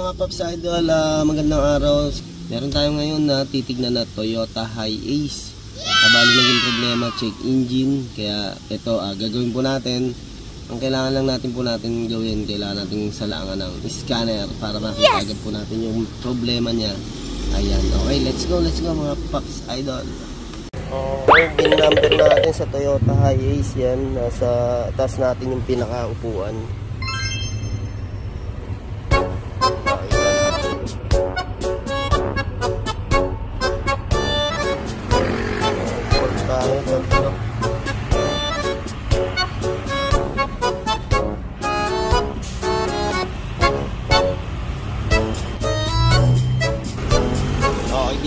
mga Paps Idol, magandang araw. Meron tayo ngayon na titignan na Toyota Hiace. Bali naging problema, check engine. Kaya ito, gagawin po natin. Ang kailangan lang natin gawin, kailangan natin salangan ng scanner para makita agad po natin yung problema niya. Ayan, okay, let's go mga Paps Idol. Okay, bin number natin sa Toyota Hiace yan. Nasa taas natin yung pinakaupuan.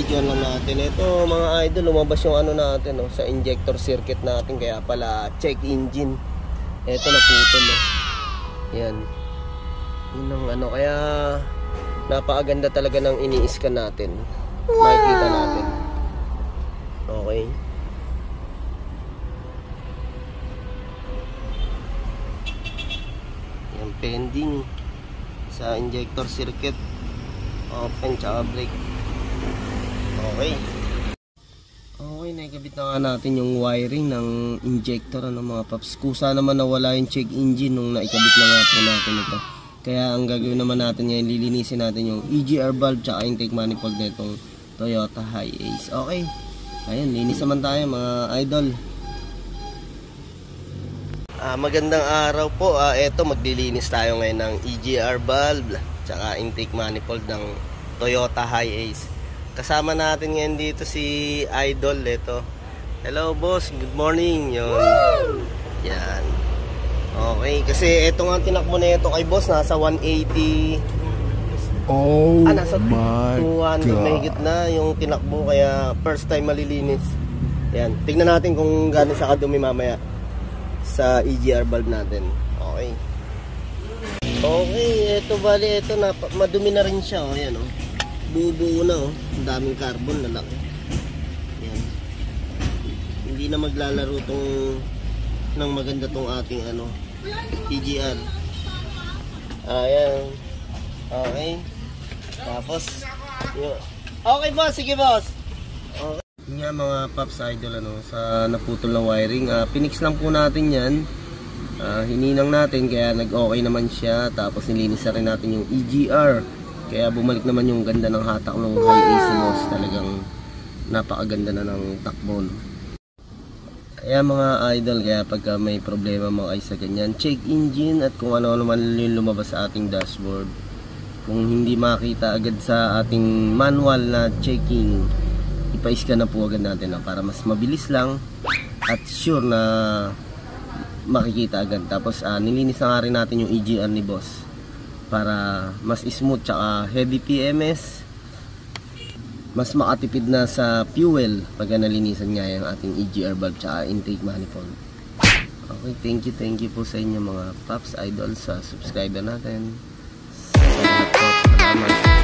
Video lang natin. Ito mga idol, lumabas yung ano natin sa injector circuit natin, kaya pala check engine. Ito naputol Yan. Yun ang kaya napakaganda talaga ng ini-scan natin. Makikita natin. Okay. Yan, pending sa injector circuit. Open tsaka brake. Okay. Okay, nakikabit na nga natin yung wiring ng injector mga Paps. Kusa naman nawala yung check engine nung naikabit na nga po natin ito. Kaya ang gagawin naman natin ngayon, lilinisin natin yung EGR valve tsaka intake manifold nitong Toyota Hiace. Okay. Ayan, linis naman tayo mga idol. Magandang araw po. Eto, maglilinis tayo ngayon ng EGR valve tsaka intake manifold ng Toyota Hiace. Kasama natin ngayon dito si Idol. Ito. Hello boss, good morning. Yun. Yan. Okay, kasi ito nga tinakbo na ito kay boss, nasa 180. Oh, nasa my 200 God. mahigit na yung tinakbo, kaya first time malilinis. Yan, tignan natin kung gaano siya kadumi mamaya sa EGR valve natin. Okay. Okay, ito bali, ito na madumi na rin siya. Yan buo-buo na ang daming carbon, lalaki. Yan. Hindi na maglalaro ng maganda tong ating EGR. Ayan. Okay. Tapos yun. Okay boss, sige boss. Okay. Yun nga mga Paps Idol, sa naputol na wiring, pinix lang po natin yan. Hininang natin, kaya nag-okay naman siya. Tapos nilinis na rin natin yung EGR. Kaya bumalik naman yung ganda ng hatak ng Hiace boss. Talagang napakaganda na ng takbo. Kaya mga idol, kaya pagka may problema mga ay sa ganyan, check engine at kung ano naman yung lumabas sa ating dashboard, kung hindi makita agad sa ating manual na checking, ipa-scan na po agad natin para mas mabilis lang at sure na makikita agad. Tapos nilinis na nga rin natin yung EGR ni boss para mas smooth tsaka heavy PMS, mas makatipid na sa fuel pag nalinisan nga yung ating EGR valve tsaka intake manifold. Okay, thank you po sa inyo mga Paps Idol, sa subscriber natin. Salamat po. Salamat.